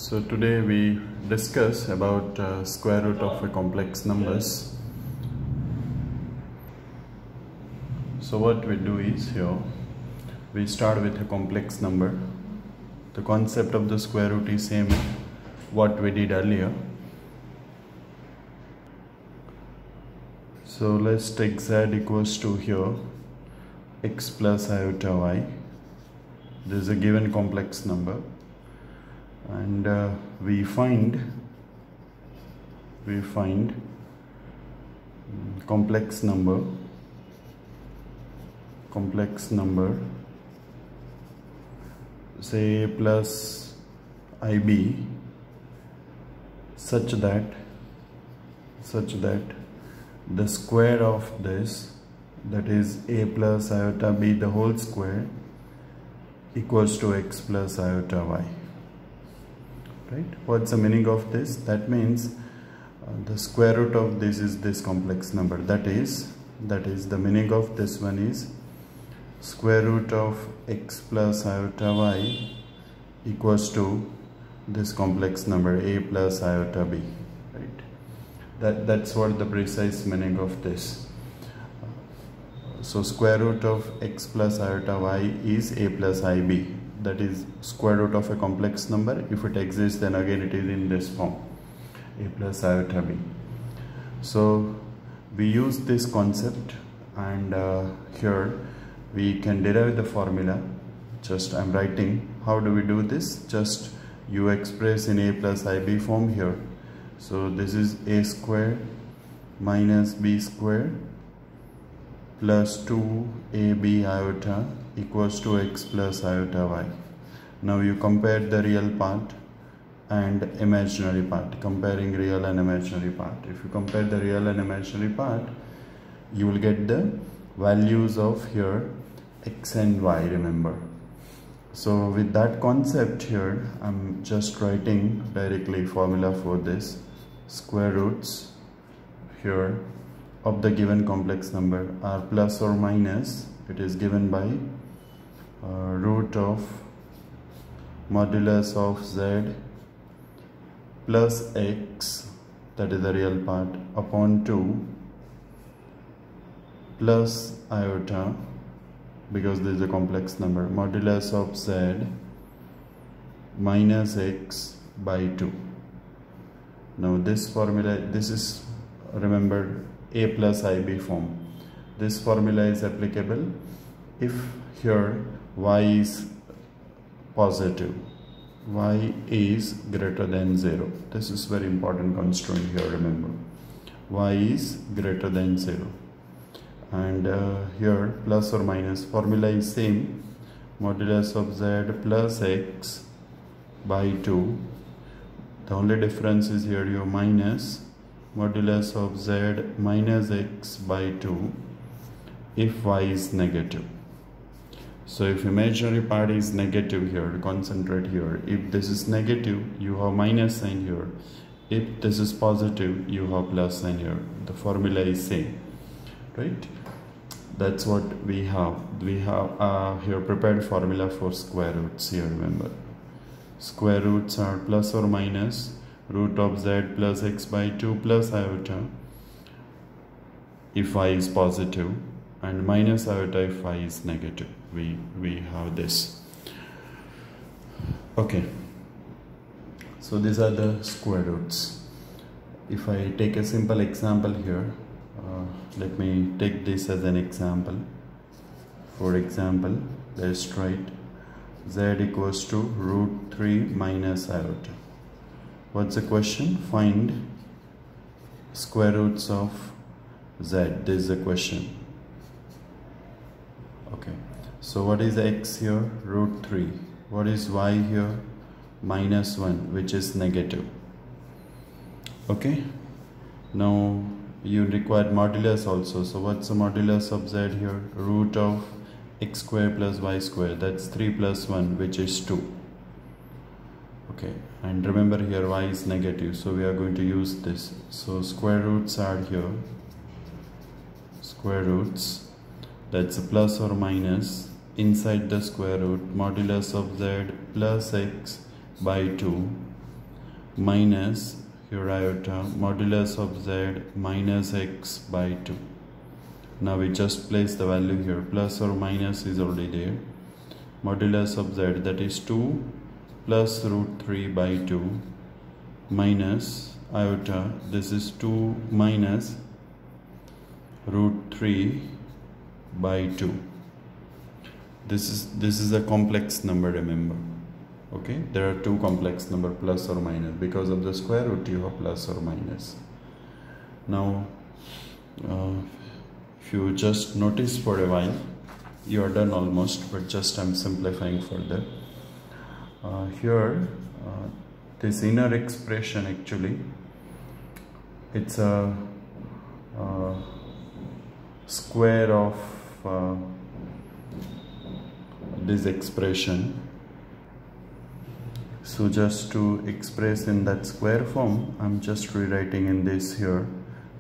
So today we discuss about square root of a complex numbers. So what we do is here we start with a complex number. The concept of the square root is same what we did earlier. So let's take z equals to here x plus iota y. This is a given complex number, and we find complex number say a plus ib such that the square of this, that is a plus iota b the whole square, equals to x plus iota y. Right? What's the meaning of this? That means the square root of this is this complex number. That is the meaning of this one is square root of x plus iota y equals to this complex number a plus iota b. Right? That's what the precise meaning of this. So square root of x plus iota y is a plus ib. That is square root of a complex number. If it exists, then again it is in this form, a plus iota b. So we use this concept, and here we can derive the formula. Just I'm writing. How do we do this? Just you express in a plus ib form here. So this is a square minus b square plus 2ab iota equals to x plus iota y. Now you compare the real part and imaginary part, comparing real and imaginary part. If you compare the real and imaginary part, you will get the values of here x and y, remember. So with that concept here, I'm just writing directly formula for this. Square roots here of the given complex number are plus or minus. It is given by root of modulus of z plus x, that is the real part, upon 2 plus iota, because this is a complex number, modulus of z minus x by 2. Now this formula, this is, remember, a plus ib form. This formula is applicable if here y is positive, y is greater than 0. This is very important constraint here, remember. Y is greater than 0. And here plus or minus formula is same, modulus of z plus x by 2. The only difference is here your minus modulus of z minus x by 2 if y is negative. So if imaginary part is negative here, concentrate here. If this is negative, you have minus sign here. If this is positive, you have plus sign here. The formula is same, right? That's what we have. We have here prepared formula for square roots here, remember. Square roots are plus or minus root of z plus x by 2 plus iota if y is positive, and minus iota if y is negative. We have this. Okay, so these are the square roots. If I take a simple example here, let me take this as an example. For example, let's write z equals to root 3 minus iota. What's the question? Find square roots of z. This is the question. Okay, so what is x here? Root 3. What is y here? Minus 1, which is negative. Okay, now you require modulus also. So what's the modulus of z here? Root of x square plus y square. That's 3 plus 1, which is 2. Okay, and remember here y is negative, so we are going to use this. So square roots are here. Square roots, that's a plus or minus inside the square root, modulus of z plus x by 2 minus here iota modulus of z minus x by 2. Now we just place the value here. Plus or minus is already there. Modulus of z, that is 2 plus root 3 by 2 minus iota, this is 2 minus root 3 by 2. This is a complex number, remember. Okay, there are two complex number, plus or minus. Because of the square root you have plus or minus. Now if you just notice for a while, you are done almost, but just I'm simplifying further. Here this inner expression, actually it's a square of this expression. So just to express in that square form, I'm just rewriting in this here,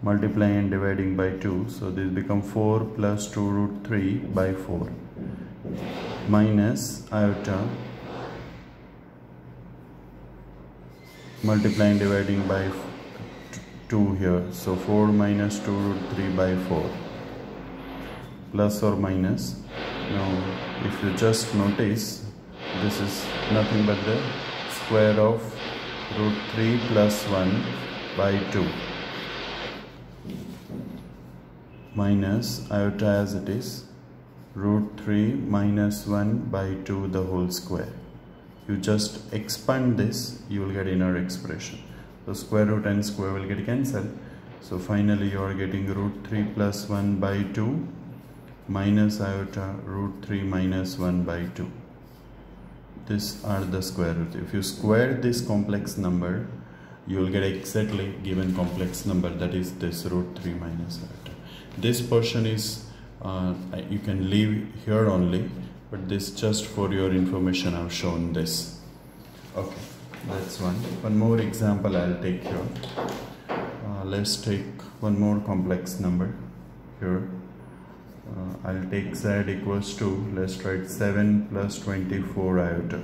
multiplying and dividing by 2. So this become 4 plus 2 root 3 by 4 minus iota multiplying and dividing by 2 here. So 4 minus 2 root 3 by 4 plus or minus. Now if you just notice, this is nothing but the square of root 3 plus 1 by 2 minus iota as it is root 3 minus 1 by 2 the whole square. You just expand this, you will get inner expression. So square root and square will get cancelled. So finally you are getting root 3 plus 1 by 2 minus iota root 3 minus 1 by 2. These are the square root. If you square this complex number, you will get exactly given complex number, that is this root 3 minus iota. This portion is you can leave here only, but this just for your information I've shown this. Okay, that's one. One more example I'll take here. Let's take one more complex number here. I'll take z equals to, let's write 7 plus 24 iota.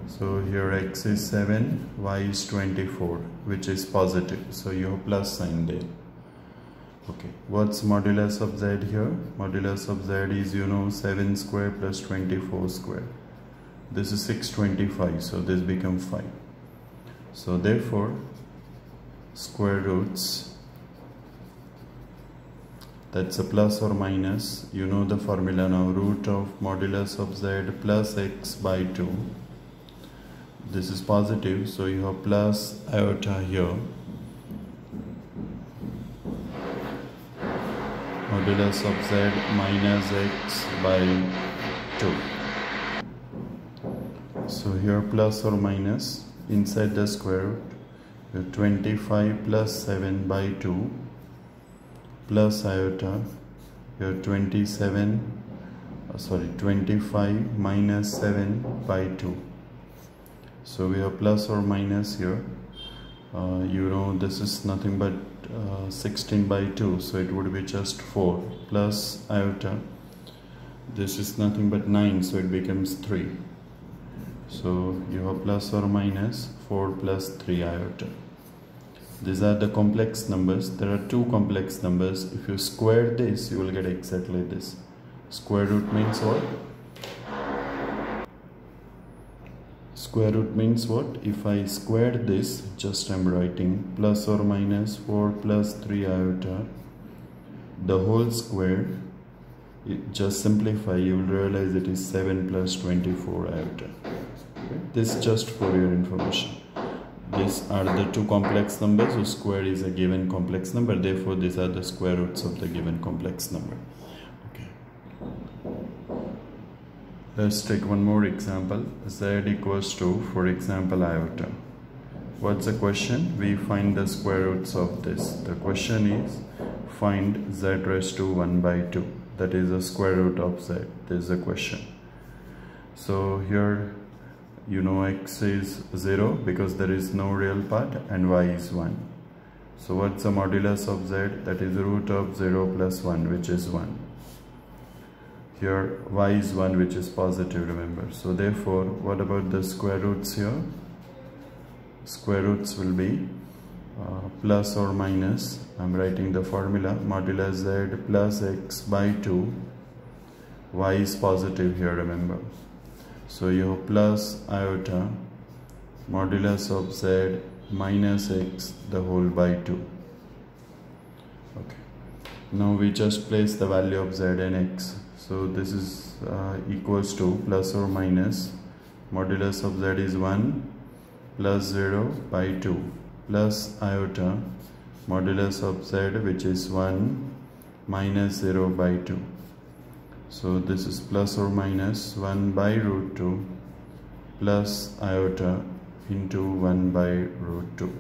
So here x is 7, y is 24, which is positive. So you have plus sign there. Okay, what's modulus of z here? Modulus of z is, you know, 7 square plus 24 square. This is 625, so this becomes 5. So therefore, square roots, that's a plus or minus, you know the formula now, root of modulus of z plus x by 2. This is positive, so you have plus iota here. Modulus of z minus x by 2. So here plus or minus, inside the square root, you have 25 plus 7 by 2 plus iota, you have 25 minus 7 by 2. So we have plus or minus here. You know this is nothing but 16 by 2, so it would be just 4 plus iota. This is nothing but 9, so it becomes 3. So you have plus or minus 4 plus 3 iota. These are the complex numbers. There are two complex numbers. If you square this, you will get exactly this. Square root means what? Square root means what? If I square this, just I'm writing plus or minus 4 plus 3 iota, the whole square, just simplify, you will realize it is 7 plus 24 iota. Okay? This just for your information. These are the two complex numbers, so square is a given complex number, therefore these are the square roots of the given complex number. Okay. Let's take one more example. Z equals to, for example, iota. What's the question? We find the square roots of this. The question is, find z raised to 1 by 2. That is the square root of z. This is the question. So here, you know, x is 0 because there is no real part, and y is 1. So what's the modulus of z? That is root of 0 plus 1, which is 1. Here y is 1, which is positive, remember. So therefore, what about the square roots here? square roots will be plus or minus, I'm writing the formula, modulus z plus x by 2. Y is positive here, remember. So you have plus iota modulus of z minus x the whole by 2. Okay. Now we just place the value of z and x. So this is equals to plus or minus modulus of z is 1 plus 0 by 2 plus iota modulus of z, which is 1 minus 0 by 2. So this is plus or minus 1 by root 2 plus iota into 1 by root 2.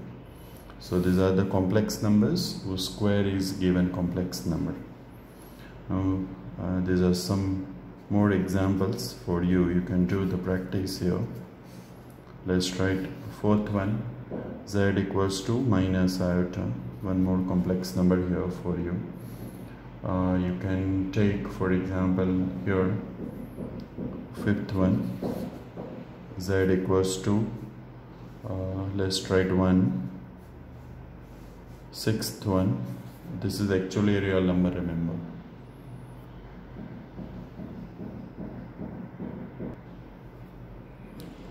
So these are the complex numbers whose square is given complex number. Now these are some more examples for you. You can do the practice here. Let's write fourth one, z equals to minus iota. One more complex number here for you. You can take, for example, here fifth one, z equals to let's write 1. Sixth one, this is actually a real number, remember.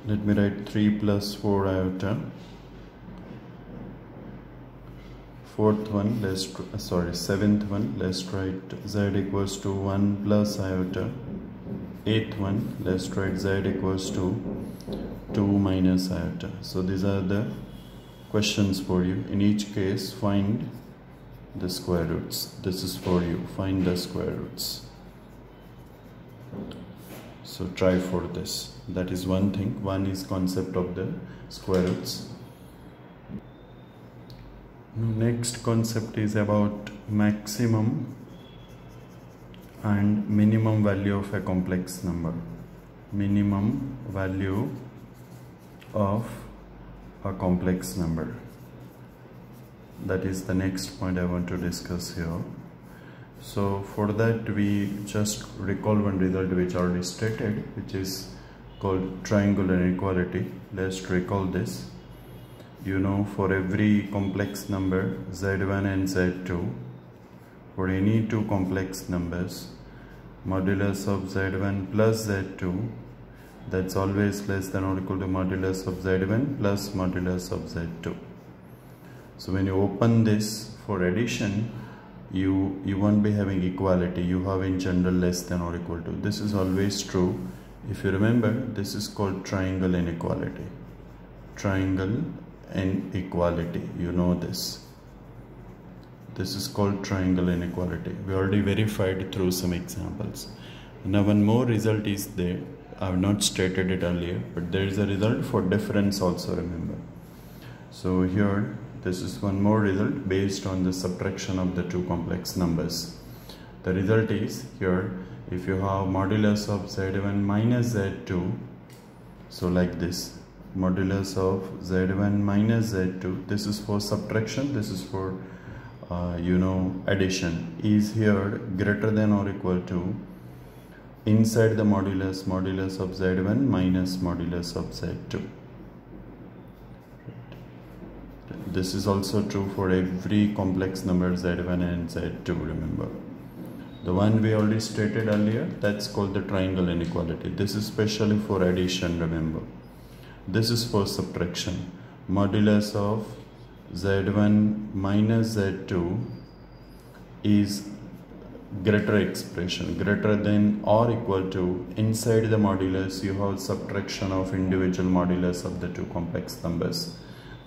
Let me write 3 plus 4 iota. Fourth one, seventh one, let's write z equals to 1 plus iota. Eighth one, let's write z equals to 2 minus iota. So these are the questions for you. In each case, find the square roots. This is for you. Find the square roots. So try for this. That is one thing. One is concept of the square roots. Next concept is about maximum and minimum value of a complex number. Minimum value of a complex number. That is the next point I want to discuss here. So for that we just recall one result which already stated, which is called Triangular Inequality. Let's recall this. You know, for every complex number z1 and z2, for any two complex numbers, modulus of z1 plus z2, that's always less than or equal to modulus of z1 plus modulus of z2. So when you open this for addition, you won't be having equality. You have in general less than or equal to. This is always true. If you remember, this is called triangle inequality. Triangle inequality, you know this. This is called triangle inequality. We already verified through some examples. Now one more result is there. I have not stated it earlier, but there is a result for difference also, remember. So here, this is one more result based on the subtraction of the two complex numbers. The result is here, if you have modulus of z1 minus z2, so like this, modulus of z1 minus z2, this is for subtraction, this is for addition, is here greater than or equal to inside the modulus of z1 minus modulus of z2. This is also true for every complex number z1 and z2, remember. The one we already stated earlier, that's called the triangle inequality. This is especially for addition, remember. This is for subtraction. Modulus of z1 minus z2 is greater expression, greater than or equal to, inside the modulus you have subtraction of individual modulus of the two complex numbers.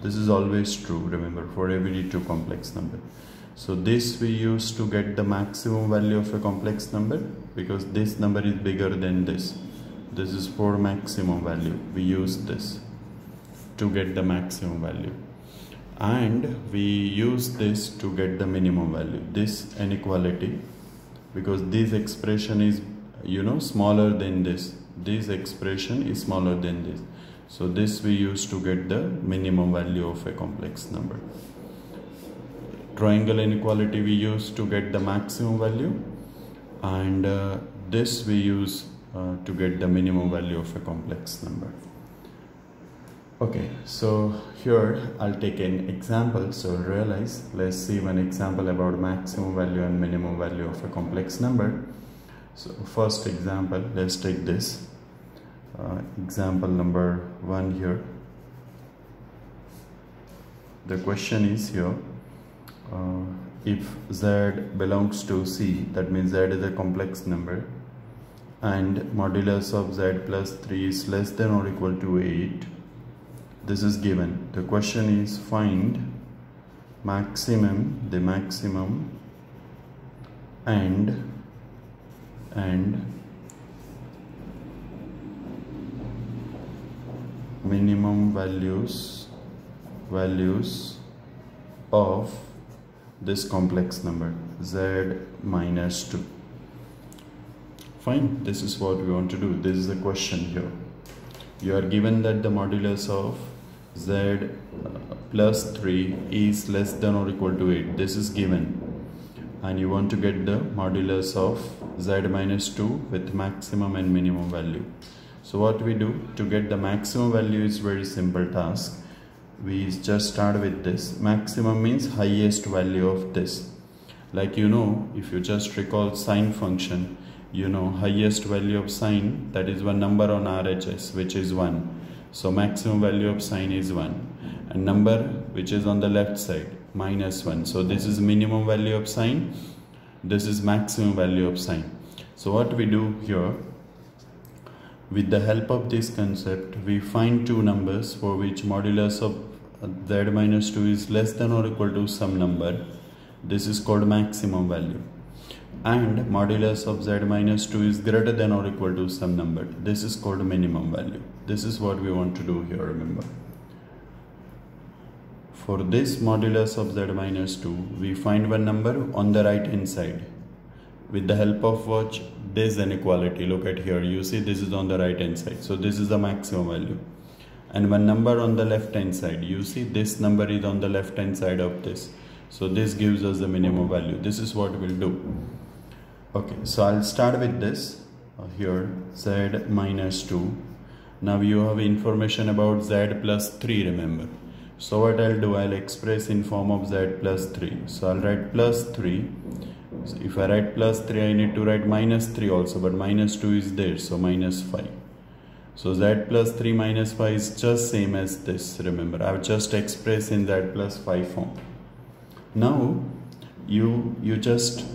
This is always true, remember, for every two complex number. So this we use to get the maximum value of a complex number, because this number is bigger than this. This is for maximum value. We use this to get the maximum value. And we use this to get the minimum value. This inequality, because this expression is, smaller than this. This expression is smaller than this. So this we use to get the minimum value of a complex number. Triangle inequality we use to get the maximum value, and this we use to get the minimum value of a complex number. Okay, so here I'll take an example. So realize, let's see one example about maximum value and minimum value of a complex number. So first example, let's take this example number 1 here. The question is here, if z belongs to C, that means z is a complex number, and modulus of z plus 3 is less than or equal to 8. This is given. The question is find maximum, the maximum and minimum values of this complex number z minus 2. Fine, this is what we want to do. This is the question here. You are given that the modulus of z plus 3 is less than or equal to 8. This is given. And you want to get the modulus of z minus 2 with maximum and minimum value. So what we do to get the maximum value is very simple task. We just start with this. Maximum means highest value of this. Like if you just recall sine function, highest value of sine, that is one number on RHS, which is 1. So maximum value of sine is 1. And number which is on the left side, minus 1. So this is minimum value of sine. This is maximum value of sine. So what we do here, with the help of this concept, we find two numbers for which modulus of z minus 2 is less than or equal to some number. This is called maximum value. And modulus of z minus 2 is greater than or equal to some number. This is called minimum value. This is what we want to do here, remember. For this modulus of z minus 2, we find one number on the right hand side. With the help of watch this inequality, look at here, you see this is on the right hand side. So this is the maximum value. And one number on the left hand side, you see this number is on the left hand side of this. So this gives us the minimum value. This is what we'll do. Okay, so I'll start with this here, z minus 2. Now you have information about z plus 3, remember. So what I'll do, I'll express in form of z plus 3. So I'll write plus 3. So if I write plus 3, I need to write minus 3 also, but minus 2 is there, so minus 5. So z plus 3 minus 5 is just same as this, remember. I've just expressed in z plus 5 form. Now you just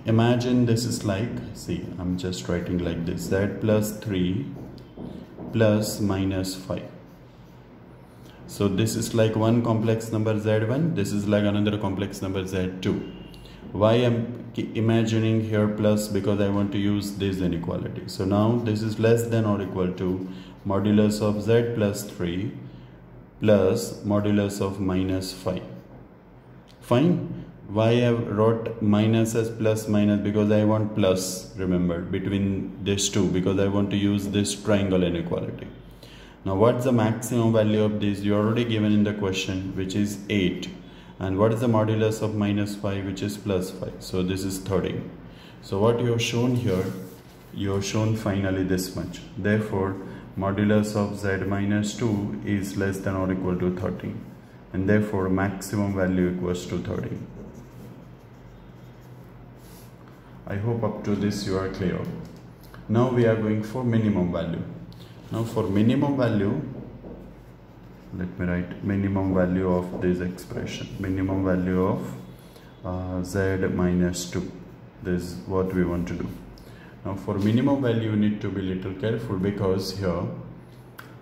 imagine this is like, see, I'm just writing like this, z plus 3 plus minus 5. So this is like one complex number z1, this is like another complex number z2. Why I'm imagining here plus? Because I want to use this inequality. So now this is less than or equal to modulus of z plus 3 plus modulus of minus 5. Fine. Why I wrote minus as plus minus? Because I want plus, remember, between these two, because I want to use this triangle inequality. Now what's the maximum value of this? You already given in the question, which is 8. And what is the modulus of minus 5, which is plus 5? So this is 13. So what you have shown here, you have shown finally this much. Therefore, modulus of z minus 2 is less than or equal to 13. And therefore, maximum value equals to 13. I hope up to this you are clear. Now we are going for minimum value. Now for minimum value, let me write minimum value of this expression. Minimum value of z minus 2. This is what we want to do. Now for minimum value, you need to be little careful, because here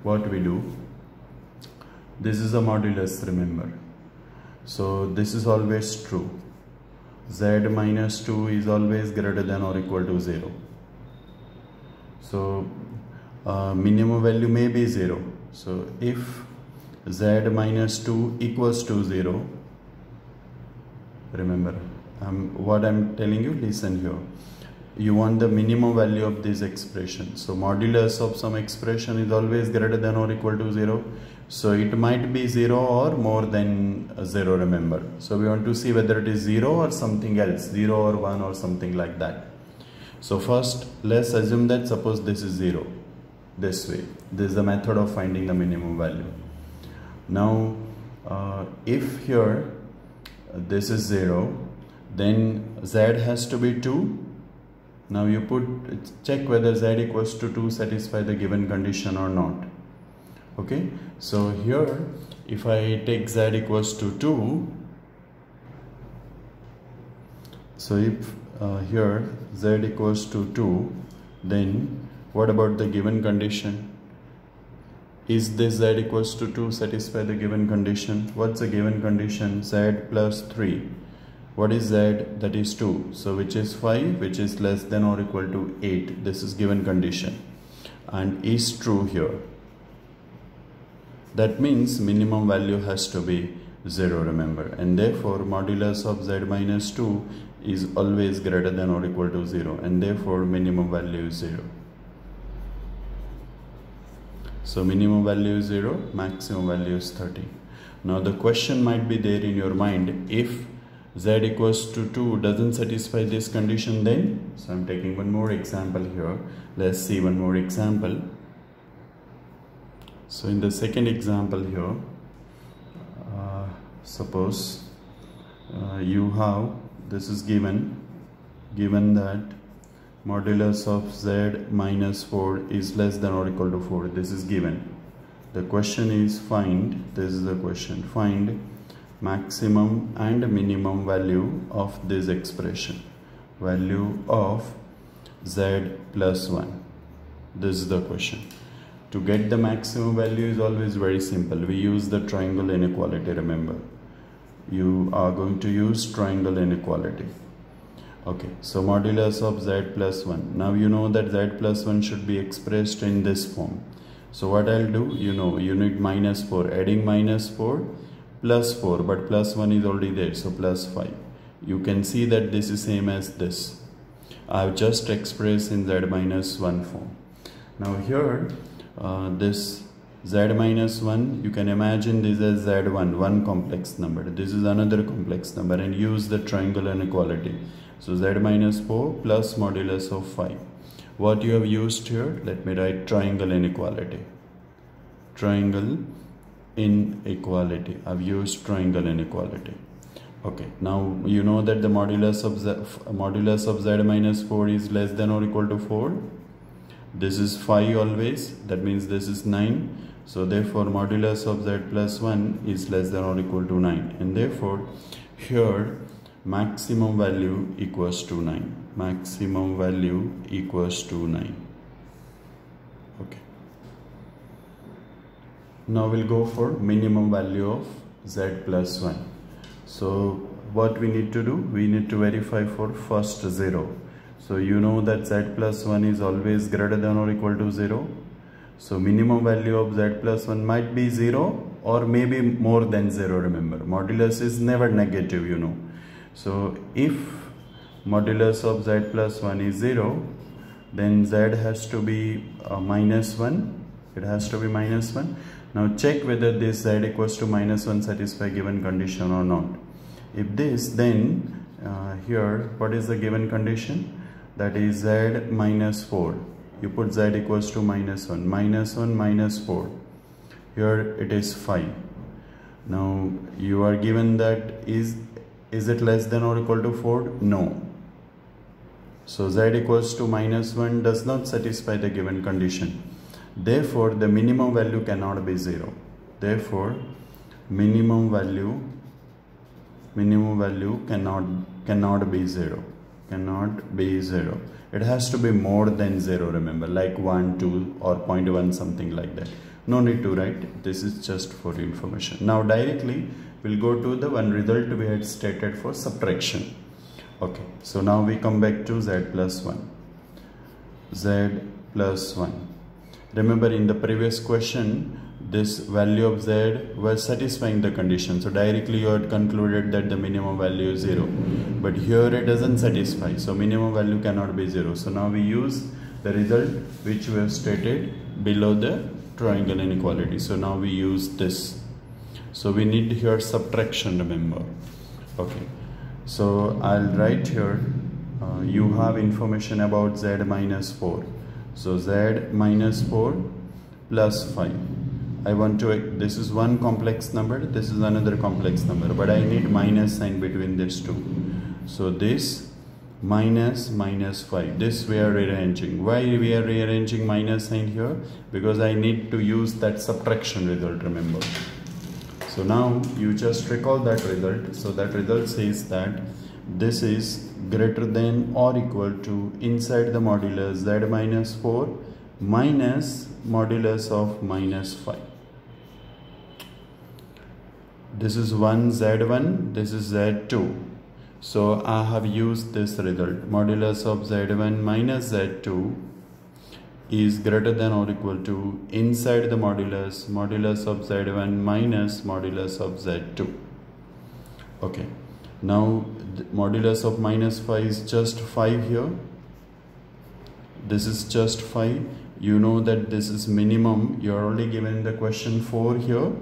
what we do, this is a modulus, remember. So this is always true. Z minus 2 is always greater than or equal to 0. So minimum value may be 0. So if z minus 2 equals to 0, remember what I'm telling you, listen here. You want the minimum value of this expression. So modulus of some expression is always greater than or equal to 0. So it might be 0 or more than 0, remember. So we want to see whether it is 0 or something else, 0 or 1 or something like that. So first let's assume that suppose this is 0. this way. This is the method of finding the minimum value. Now if here this is 0, then z has to be 2. Now you check whether z equals to 2 satisfy the given condition or not. Okay, so here if I take z equals to 2, so if here z equals to 2, then what about the given condition? Is this z equals to 2 satisfy the given condition? What's the given condition? Z plus 3. What is z? That is 2. So which is 5, which is less than or equal to 8. This is given condition and is true here. That means minimum value has to be 0, remember, and therefore modulus of z minus 2 is always greater than or equal to 0, and therefore minimum value is 0. So minimum value is 0, maximum value is 13. Now the question might be there in your mind, if z equals to 2 doesn't satisfy this condition, then, so I'm taking one more example here. Let's see one more example. So in the second example here, suppose you have, this is given that modulus of z minus 4 is less than or equal to 4. This is given. The question is find, this is the question, find maximum and minimum value of this expression, value of z plus 1. This is the question. To get the maximum value is always very simple. We use the triangle inequality, remember. You are going to use triangle inequality. Okay, so modulus of z plus 1. Now you know that z plus 1 should be expressed in this form. So what I'll do, you know, you need minus 4. Adding minus 4 plus 4, but plus 1 is already there, so plus 5. You can see that this is same as this. I've just expressed in z minus 1 form. Now here, this z minus 1, you can imagine this as z1, one complex number. This is another complex number, and use the triangle inequality. So z minus 4 plus modulus of 5. What you have used here, let me write triangle inequality. Triangle inequality. I've used triangle inequality. Okay, now you know that the modulus of z minus 4 is less than or equal to 4. This is 5 always, that means this is 9. So therefore modulus of z plus 1 is less than or equal to 9, and therefore here maximum value equals to 9. Maximum value equals to 9. Okay. Now we'll go for minimum value of z plus 1. So what we need to do? We need to verify for first 0. So you know that z plus 1 is always greater than or equal to 0. So minimum value of z plus 1 might be 0 or maybe more than 0, remember. Modulus is never negative, you know. So if modulus of z plus 1 is 0, then z has to be minus 1. It has to be minus 1. Now check whether this z equals to minus 1 satisfy given condition or not. If this, then here what is the given condition? That is z minus 4. You put z equals to minus 1. Minus 1 minus 4. Here it is 5. Now you are given that is it less than or equal to 4? No. So z equals to minus 1 does not satisfy the given condition. Therefore the minimum value cannot be 0. Therefore minimum value cannot be 0. Cannot be 0. It has to be more than 0, remember, like 1, 2 or 0.1, something like that. No need to write. This is just for information. Now directly we'll go to the one result we had stated for subtraction. Okay, so now we come back to z plus 1. Z plus 1. Remember in the previous question, this value of z was satisfying the condition. So directly you had concluded that the minimum value is 0. But here it doesn't satisfy. So minimum value cannot be 0. So now we use the result which we have stated below the triangle inequality. So now we use this. So we need here subtraction, remember. Okay. So I'll write here, you have information about z minus 4. So z minus 4 plus 5. I want to, this is one complex number, this is another complex number, but I need minus sign between these two. So this minus 5, this we are rearranging. Why we are rearranging minus sign here? Because I need to use that subtraction result, remember. So now you just recall that result. So that result says that this is greater than or equal to, inside the modulus, z minus 4 minus modulus of minus 5. This is 1 z1, this is z2. So I have used this result. Modulus of z1 minus z2 is greater than or equal to, inside the modulus, modulus of z1 minus modulus of z2. Okay. Now the modulus of minus 5 is just 5 here. This is just 5. You know that this is minimum. You are only given the question 4 here.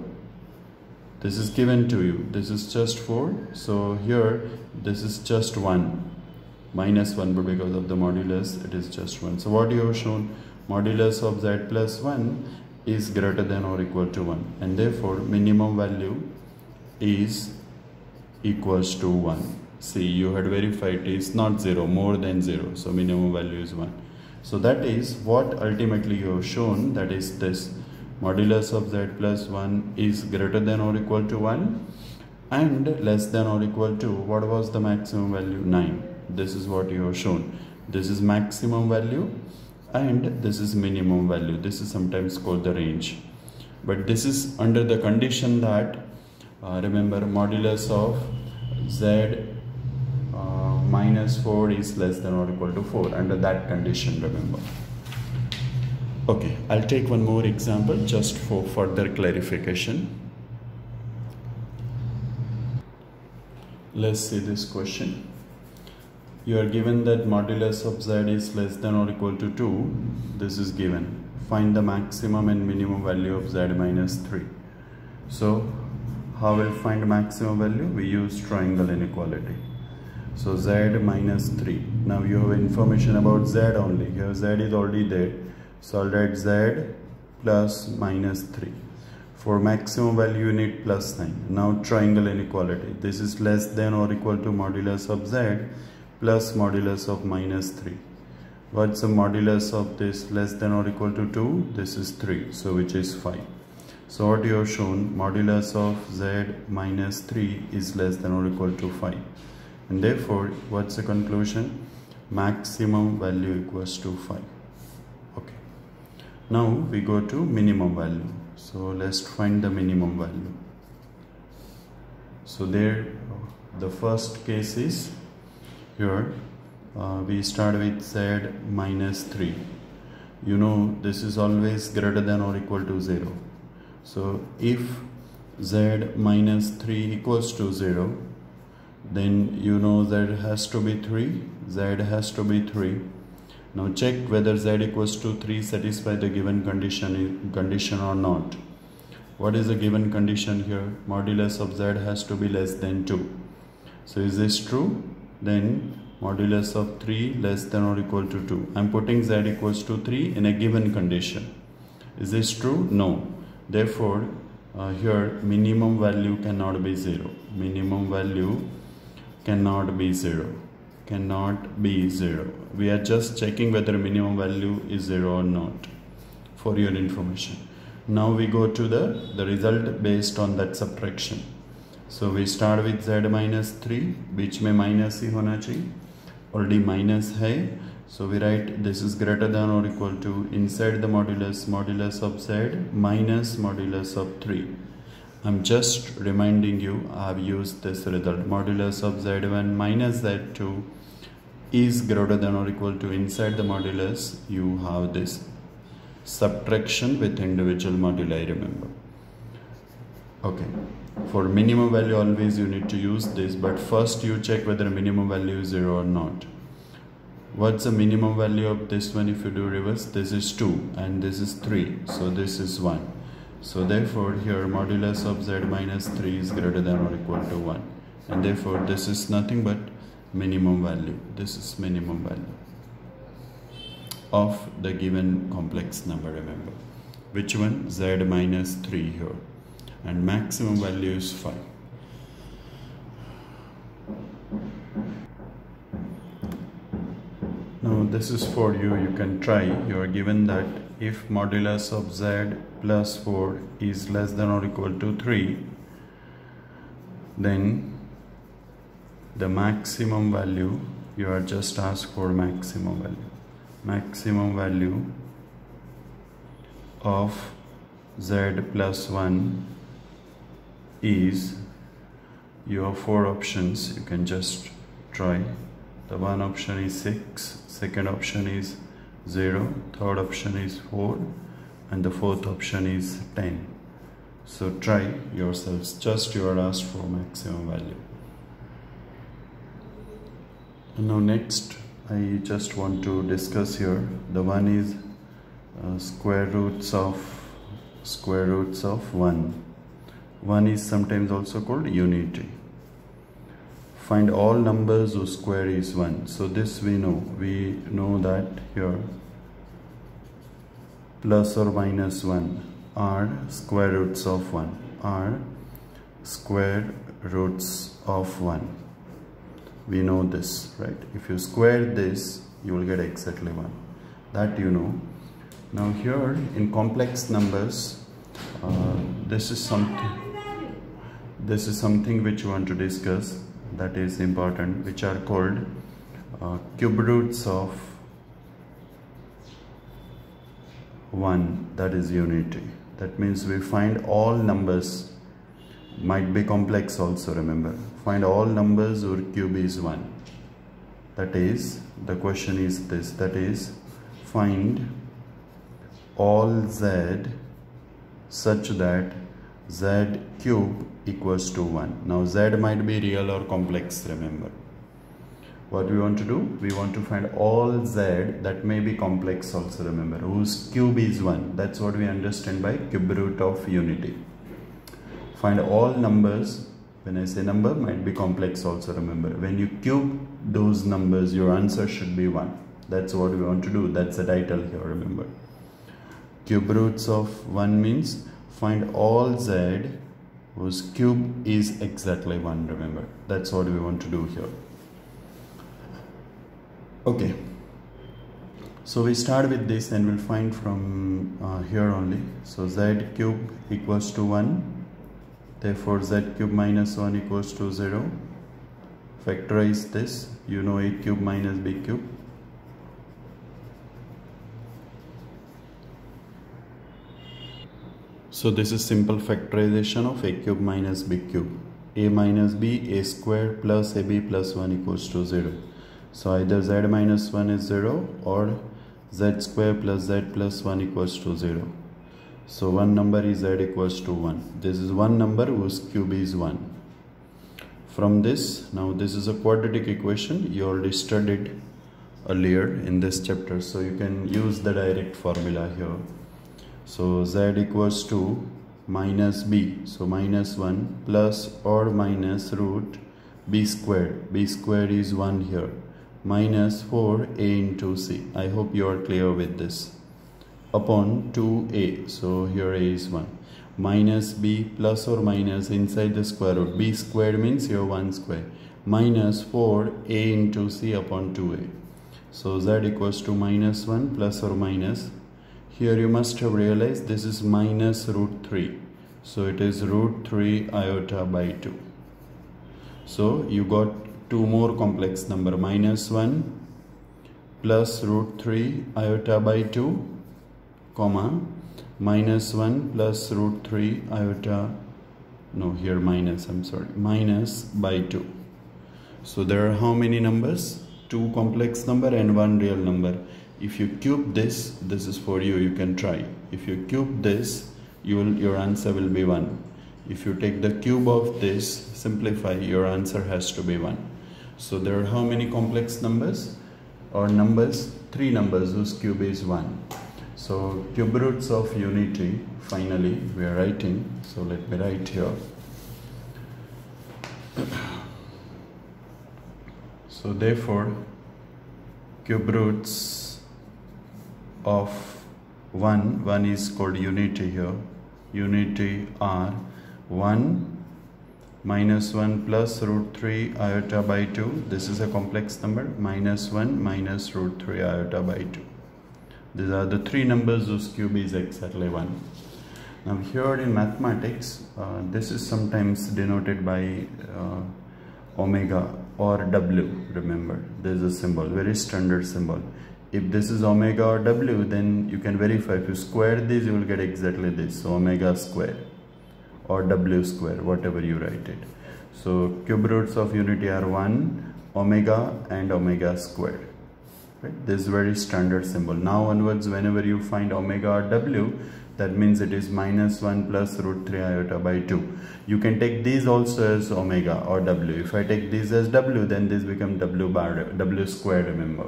This is given to you. This is just 4. So here this is just 1. Minus 1, but because of the modulus it is just 1. So what you have shown, modulus of z plus 1 is greater than or equal to 1. And therefore minimum value is equals to 1. See, you had verified it is not 0, more than 0. So minimum value is 1. So that is what ultimately you have shown, that is this. Modulus of z plus 1 is greater than or equal to 1 and less than or equal to, what was the maximum value? 9. This is what you have shown. This is maximum value and this is minimum value. This is sometimes called the range. But this is under the condition that, remember, modulus of z minus 4 is less than or equal to 4. Under that condition, remember. Okay, I'll take one more example just for further clarification. Let's see this question. You are given that modulus of z is less than or equal to 2. This is given. Find the maximum and minimum value of z minus 3. So, how will find maximum value? We use triangle inequality. So, z minus 3. Now, you have information about z only. Here, z is already there. So I'll write z plus minus 3. For maximum value you need plus sign. Now triangle inequality. This is less than or equal to modulus of z plus modulus of minus 3. What's the modulus of this less than or equal to 2? This is 3. So which is 5. So what you have shown, modulus of z minus 3 is less than or equal to 5. And therefore what's the conclusion? Maximum value equals to 5. Now we go to minimum value. So let's find the minimum value. So there, the first case is here. We start with z minus 3. You know this is always greater than or equal to 0. So if z minus 3 equals to 0, then you know z has to be 3. Z has to be 3. Now check whether z equals to 3 satisfy the given condition or not. What is the given condition here? Modulus of z has to be less than 2. So is this true? Then modulus of 3 less than or equal to 2. I am putting z equals to 3 in a given condition. Is this true? No. Therefore, here minimum value cannot be 0. Minimum value cannot be 0. Cannot be 0. We are just checking whether minimum value is 0 or not, for your information. Now we go to the result based on that subtraction. So we start with z minus 3, बीच में minus ही होना चाहिए. Already minus है. So we write this is greater than or equal to, inside the modulus of z minus modulus of 3. I'm just reminding you, I have used this result. Modulus of z1 minus z2 is greater than or equal to, inside the modulus you have this subtraction with individual moduli, remember. Okay, for minimum value always you need to use this, but first you check whether minimum value is 0 or not. What's the minimum value of this one? If you do reverse, this is 2 and this is 3, so this is 1. So therefore here modulus of z minus 3 is greater than or equal to 1, and therefore this is nothing but minimum value. This is minimum value. of the given complex number, remember. Which one? Z minus 3 here. And maximum value is 5. Now this is for you, you can try. You are given that if modulus of Z plus 4 is less than or equal to 3, then the maximum value, you are just asked for maximum value. Maximum value of Z plus 1 is, you have 4 options, you can just try. The one option is 6, second option is 0, third option is 4, and the fourth option is 10. So try yourselves, just you are asked for maximum value. Now next I just want to discuss here, the one is square roots of 1. 1 is sometimes also called unity. Find all numbers whose square is 1. So this we know that here plus or minus 1 are square roots of 1, are square roots of 1. We know this, right? If you square this, you will get exactly 1. That you know. Now here in complex numbers, this is something which you want to discuss, that is important, which are called cube roots of 1, that is unity. That means we find all numbers, might be complex also, remember. Find all numbers whose cube is 1. That is, the question is this, that is, find all Z such that Z cube equals to 1. Now Z might be real or complex, remember. What we want to do? We want to find all Z that may be complex also, remember, whose cube is 1. That's what we understand by cube root of unity. Find all numbers, when I say number, might be complex also, remember. When you cube those numbers, your answer should be 1. That's what we want to do. That's the title here, remember. Cube roots of 1 means find all Z whose cube is exactly 1, remember. That's what we want to do here. Okay. So we start with this and we'll find from here only. So Z cube equals to 1. Therefore Z cube minus 1 equals to 0. Factorize this. You know A cube minus B cube. So this is simple factorization of A cube minus B cube. A minus B, A square plus AB plus 1 equals to 0. So either Z minus 1 is 0 or Z square plus Z plus 1 equals to 0. So one number is Z equals to 1. This is one number whose cube is 1. From this, now this is a quadratic equation. You already studied earlier in this chapter. So you can use the direct formula here. So Z equals to minus B. So minus 1 plus or minus root B squared. B squared is 1 here. Minus 4A into C. I hope you are clear with this. Upon 2A. So here A is 1. Minus B plus or minus inside the square root. B squared means here 1 square. Minus 4A into C upon 2A. So Z equals to minus 1 plus or minus. Here you must have realized this is minus root 3. So it is root 3 iota by 2. So you got two more complex number, minus 1 plus root 3 iota by 2, comma, minus 1 plus root 3 iota, no here minus, I'm sorry, minus by 2. So there are how many numbers? Two complex number and one real number. If you cube this, this is for you, you can try. If you cube this, your answer will be 1. If you take the cube of this, simplify, your answer has to be 1. So there are how many complex numbers or numbers? 3 numbers whose cube is 1. So cube roots of unity, finally we are writing. So let me write here. So therefore cube roots of 1 is called unity here. Unity are 1 minus 1 plus root 3 iota by 2. This is a complex number. Minus 1 minus root 3 iota by 2. These are the three numbers whose cube is exactly 1. Now here in mathematics, this is sometimes denoted by omega or w. Remember, there is a symbol, very standard symbol. If this is omega or w, then you can verify. If you square this, you will get exactly this. So omega square or w square, whatever you write it. So cube roots of unity are 1, omega and omega square. Right? This is very standard symbol. Now onwards, whenever you find omega or w, that means it is minus 1 plus root 3 iota by 2. You can take these also as omega or w. If I take these as w, then this becomes w square, remember.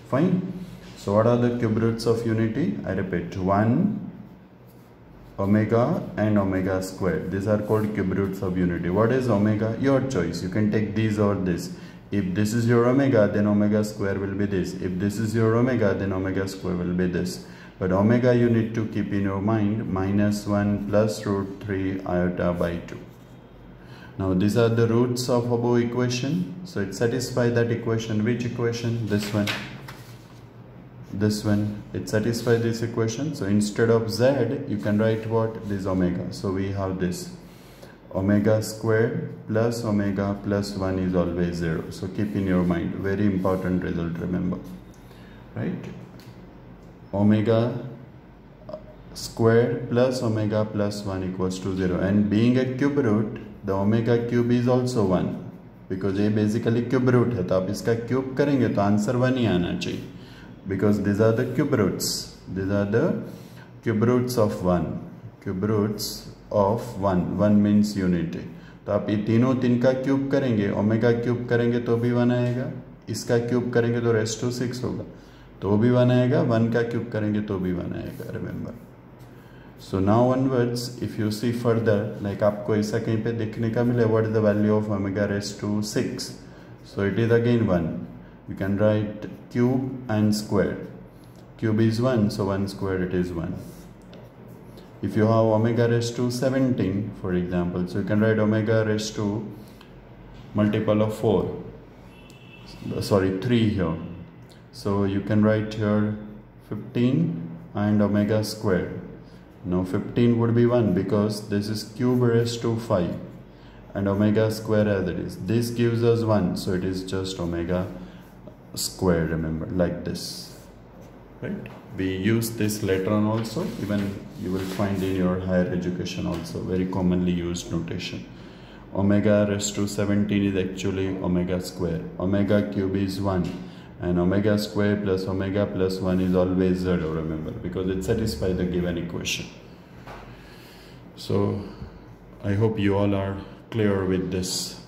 Fine. So what are the cube roots of unity? I repeat, 1, omega and omega square. These are called cube roots of unity. What is omega? Your choice. You can take these or this. If this is your omega, then omega square will be this. If this is your omega, then omega square will be this. But omega you need to keep in your mind, minus 1 plus root 3 iota by 2. Now these are the roots of above equation. So it satisfies that equation. Which equation? This one. This one. It satisfies this equation. So instead of z, you can write what? This omega. So we have this. Omega squared plus omega plus 1 is always 0. So keep in your mind. Very important result, remember. Right? Omega squared plus omega plus 1 equals to 0. And being a cube root, the omega cube is also 1. Because ये basically cube root है. तो आप इसका cube करेंगे तो answer 1 ही आना चाहिए. Because these are the cube roots. These are the cube roots of 1. Cube roots of 1. 1 means unity. तो आप ये तीनों तीन का cube करेंगे. Omega cube करेंगे तो भी 1 आएगा. इसका cube करेंगे तो raised to 6 होगा. तो भी 1 आएगा. 1 का क्यूब करेंगे तो भी 1 आएगा. Remember. So now onwards if you see further, like आपको ऐसा कहीं पे देखने का मिले, what is the value of omega raise to 6. So it is again 1. You can write cube and square. Cube is 1, so 1 square it is 1. If you have omega raised to 17, for example, so you can write omega raised to multiple of 3 here. So you can write here 15 and omega square. Now 15 would be 1 because this is cube raised to 5 and omega square as it is. This gives us 1, so it is just omega square, remember, like this. Right? We use this later on also. Even you will find in your higher education also very commonly used notation. Omega raised to 17 is actually omega square. Omega cube is 1. And omega square plus omega plus 1 is always 0, remember, because it satisfies the given equation. So I hope you all are clear with this.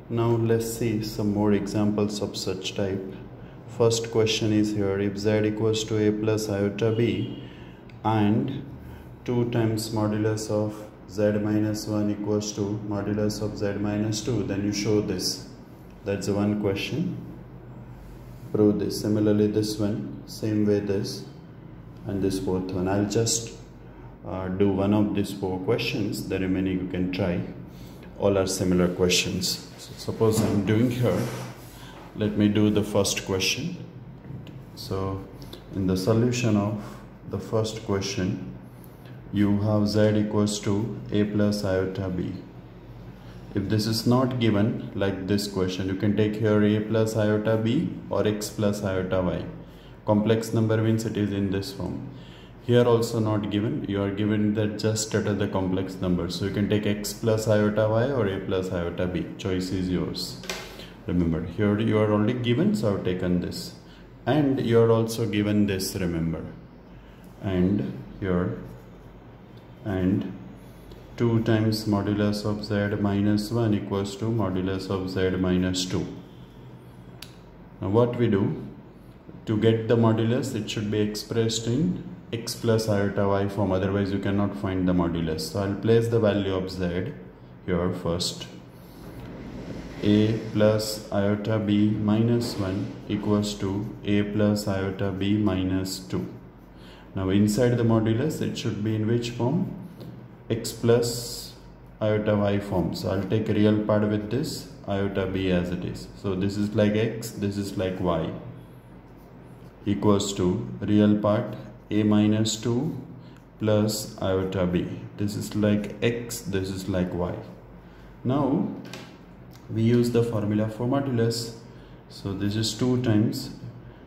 Now let's see some more examples of such type. First question is here, if z equals to a plus iota b and 2 times modulus of z minus 1 equals to modulus of z minus 2, then you show this. That's the one question. Prove this. Similarly this one, same way this and this fourth one. I'll just do one of these 4 questions. The remaining you can try. All are similar questions. So suppose I'm doing here. Let me do the first question. So in the solution of the first question, you have z equals to a plus iota b. If this is not given, like this question, you can take here a plus iota b or x plus iota y. Complex number means it is in this form. Here also not given, you are given that just at the complex number. So you can take x plus iota y or a plus iota b. Choice is yours. Remember, here you are already given, so I have taken this. And you are also given this, remember. And here, and 2 times modulus of z minus 1 equals to modulus of z minus 2. Now what we do, to get the modulus, it should be expressed in x plus iota y form, otherwise you cannot find the modulus. So I'll place the value of z here first. a plus iota b minus 1 equals to a plus iota b minus 2. Now inside the modulus it should be in which form? X plus iota y form. So I'll take a real part with this iota b as it is. So this is like x, this is like y, equals to real part a minus 2 plus iota b. This is like x, this is like y. Now we use the formula for modulus. So this is 2 times,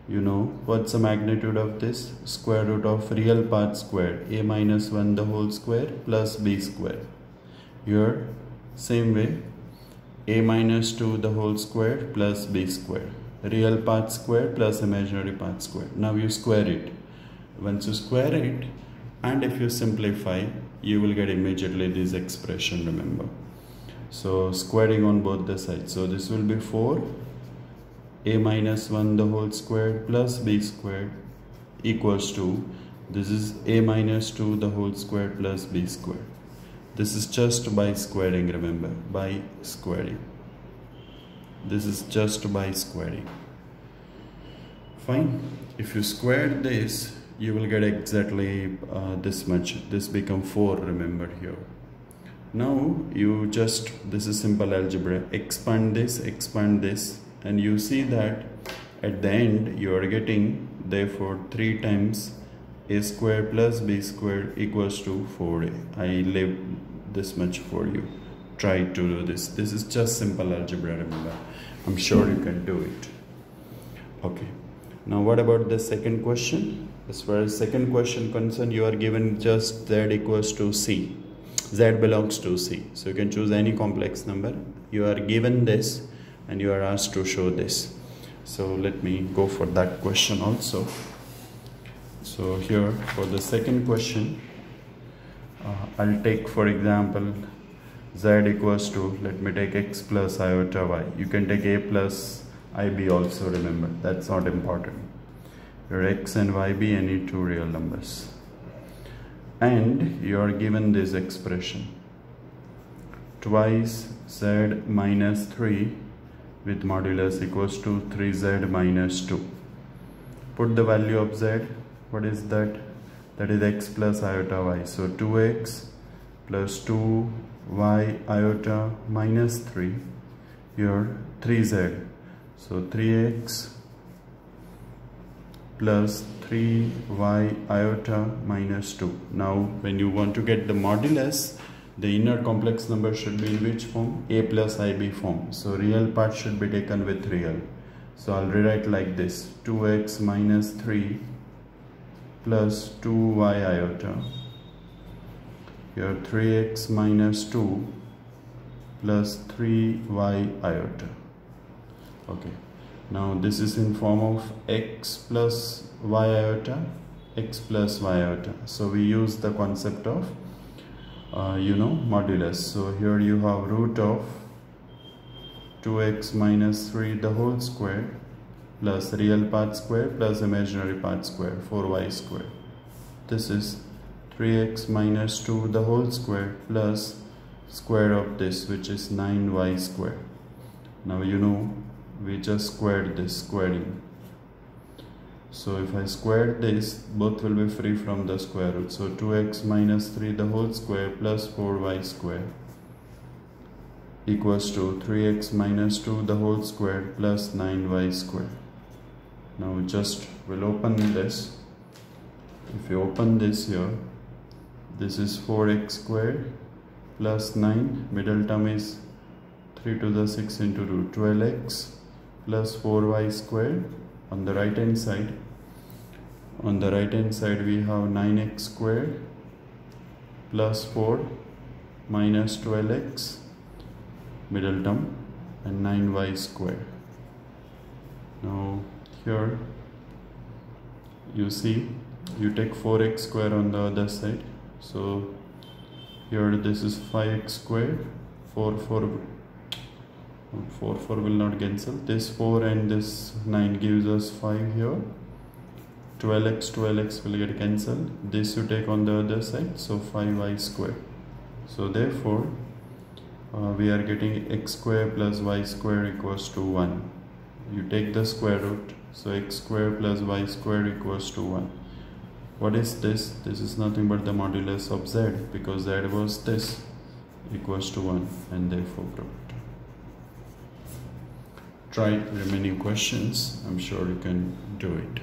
you know, what's the magnitude of this? Square root of real part squared, a minus 1 the whole square plus b square. Here same way, a minus 2 the whole square plus b square. Real part square plus imaginary part square. Now you square it. Once you square it, and if you simplify, you will get immediately this expression, remember. So squaring on both the sides. So this will be 4 a minus 1 the whole squared plus b squared equals to, this is a minus 2 the whole squared plus b squared. This is just by squaring, remember, by squaring. This is just by squaring. Fine. If you square this, you will get exactly this much. This become 4, remember here. Now you just, this is simple algebra, expand this, and you see that at the end you are getting, therefore 3 times a square plus b square equals to 4a. I leave this much for you. Try to do this. This is just simple algebra, remember. I'm sure you can do it. Okay. Now what about the second question? As far as second question concerned, you are given just z equals to c. Z belongs to C. So you can choose any complex number. You are given this and you are asked to show this. So let me go for that question also. So here for the second question, I'll take for example z equals to, let me take x plus iota y. You can take a plus ib also, remember, that's not important. Your x and y be any 2 real numbers. And you are given this expression, twice z minus 3 with modulus equals to 3z minus 2. Put the value of z. What is that? That is x plus iota y. So 2x plus 2y iota minus 3. Here 3z. So 3x plus 3y iota minus 2. Now when you want to get the modulus, the inner complex number should be in which form? A plus ib form. So real part should be taken with real. So I'll rewrite like this, 2x minus 3 plus 2y iota. Here 3x minus 2 plus 3y iota. Okay. Now this is in form of x plus y iota, x plus y iota. So we use the concept of modulus. So here you have root of 2x minus 3 the whole square plus real part square plus imaginary part square, 4y square. This is 3x minus 2 the whole square plus square of this, which is 9y square. Now we just squared this, squaring. So if I square this, both will be free from the square root. So 2x minus 3 the whole square plus 4y square equals to 3x minus 2 the whole square plus 9y square. Now just we'll open this. If you open this here, this is 4x squared plus 9, middle term is 3 to the 6 into root 12x plus 4y squared. On the right hand side, we have 9x squared plus 4 minus 12x, middle term, and 9y squared. Now here you see, you take 4x square on the other side. So here this is 5x squared, 4 will not cancel. This 4 and this 9 gives us 5 here. 12x will get cancelled. This you take on the other side, so 5y squared. So therefore we are getting x square plus y square equals to 1. You take the square root, so x square plus y square equals to 1. What is this? This is nothing but the modulus of z, because z was this, equals to 1, and therefore proved. Try remaining questions. I'm sure you can do it.